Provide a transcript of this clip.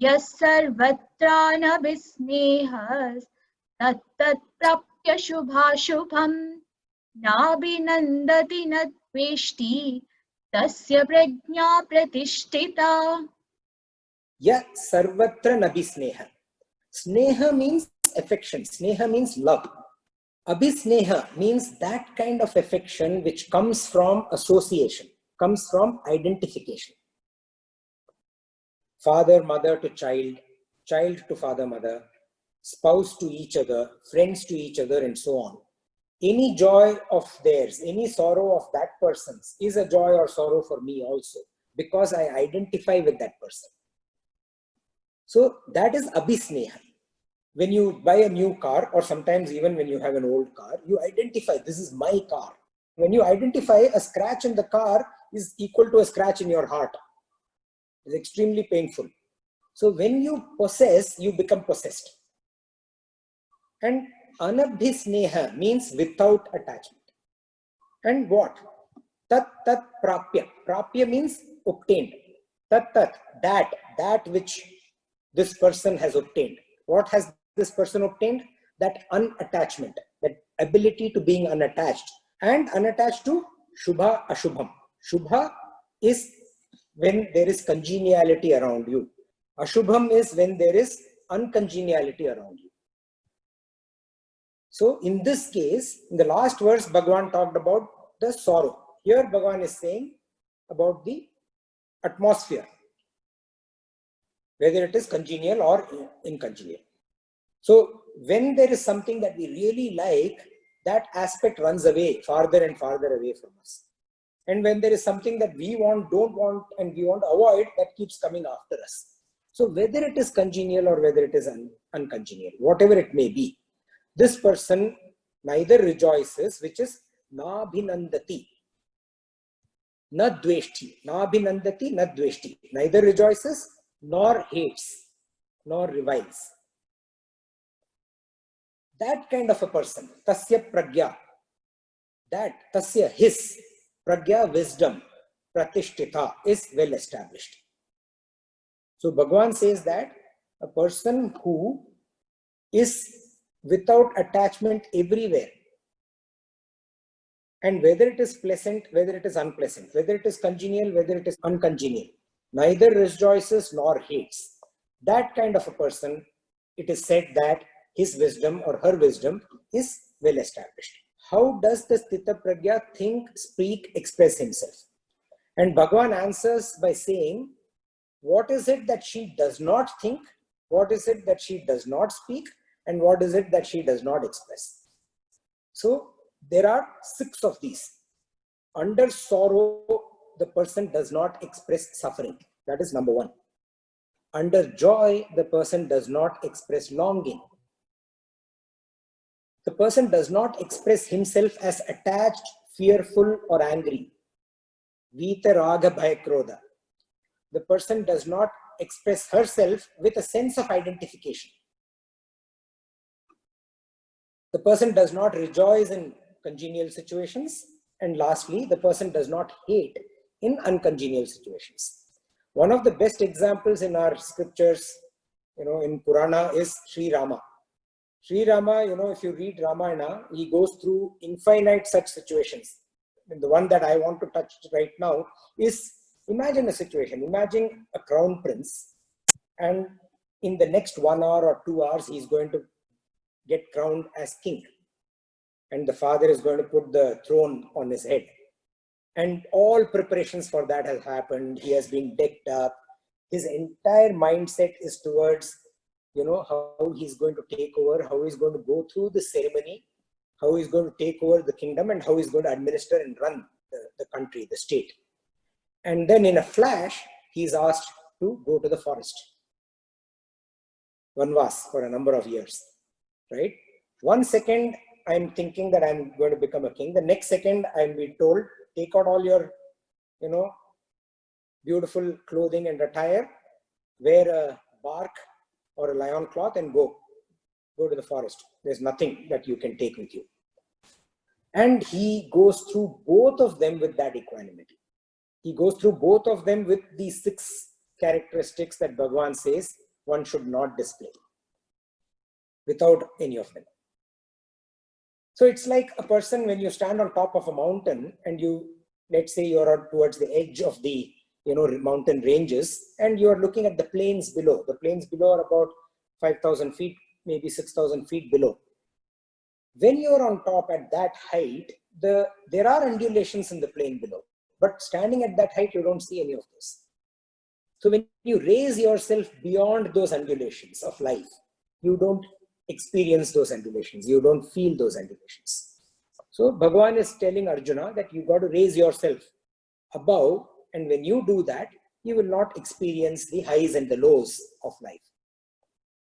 यः सर्वत्रानभिस्नेहः तत्तत् प्राप्य शुभाशुभम् नाभिनन्दति न द्वेष्टि तस्य प्रज्ञा प्रतिष्ठिता. Ya sarvatra nabhisneha. Sneha means affection. Sneha means love. Abhisneha means that kind of affection which comes from association, comes from identification. Father, mother to child, child to father, mother, spouse to each other, friends to each other, and so on. Any joy of theirs, any sorrow of that person's is a joy or sorrow for me also, because I identify with that person. So that is abhisneha. When you buy a new car, or sometimes even when you have an old car, you identify, this is my car. When you identify, a scratch in the car is equal to a scratch in your heart. It's extremely painful. So when you possess, you become possessed. And anabhisneha means without attachment. And what? Tat tat prapya. Prapya means obtained. Tat tat, that which this person has obtained. What has this person obtained? That unattachment, that ability to being unattached, and unattached to shubha ashubham. Shubha is when there is congeniality around you. Ashubham is when there is uncongeniality around you. So in this case, in the last verse, Bhagavan talked about the sorrow. Here Bhagavan is saying about the atmosphere, whether it is congenial or incongenial. So when there is something that we really like, that aspect runs away, farther and farther away from us. And when there is something that we want, don't want, and we want to avoid, that keeps coming after us. So whether it is congenial or whether it is uncongenial, whatever it may be, this person neither rejoices, which is na bhinandati, na dveshti. Na bhinandati, na dveshti. Neither rejoices nor hates nor reviles. That kind of a person, tasya pragya, that tasya, his pragya, wisdom, pratishtita, is well established. So Bhagavan says that a person who is without attachment everywhere, and whether it is pleasant, whether it is unpleasant, whether it is congenial, whether it is uncongenial, neither rejoices nor hates. That kind of a person, it is said that his wisdom or her wisdom is well established. How does the Sthita Pragya think, speak, express himself? And Bhagavan answers by saying, what is it that she does not think? What is it that she does not speak? And what is it that she does not express? So there are 6 of these. Under sorrow, the person does not express suffering. That is number 1. Under joy, the person does not express longing. The person does not express himself as attached, fearful, or angry. Vita raga bhaya krodha. The person does not express herself with a sense of identification. The person does not rejoice in congenial situations. And lastly, the person does not hate in uncongenial situations. One of the best examples in our scriptures, in Purana, is Sri Rama. Sri Rama, if you read Ramayana, he goes through infinite such situations. And the one that I want to touch right now is, imagine a situation. Imagine a crown prince, and in the next 1 hour or 2 hours, he's going to get crowned as king. And the father is going to put the throne on his head. And all preparations for that have happened. He has been decked up. His entire mindset is towards, how he's going to take over, how he's going to go through the ceremony, how he's going to take over the kingdom, and how he's going to administer and run the country, the state. And then in a flash, he's asked to go to the forest. Vanvas for a number of years, right? 1 second, I'm thinking that I'm going to become a king. The next second, I'm being told, take out all your, beautiful clothing and attire, wear a bark or a lion cloth, and go to the forest. There's nothing that you can take with you. And he goes through both of them with that equanimity. He goes through both of them with these 6 characteristics that Bhagavan says one should not display without any of them. So it's like a person when you stand on top of a mountain and you, let's say you're towards the edge of the mountain ranges and you are looking at the plains below. The plains below are about 5,000 feet, maybe 6,000 feet below. When you're on top at that height, there are undulations in the plain below, but standing at that height, you don't see any of this. So when you raise yourself beyond those undulations of life, you don't experience those undulations. You don't feel those undulations. So Bhagavan is telling Arjuna that you got to raise yourself above, and when you do that, you will not experience the highs and the lows of life.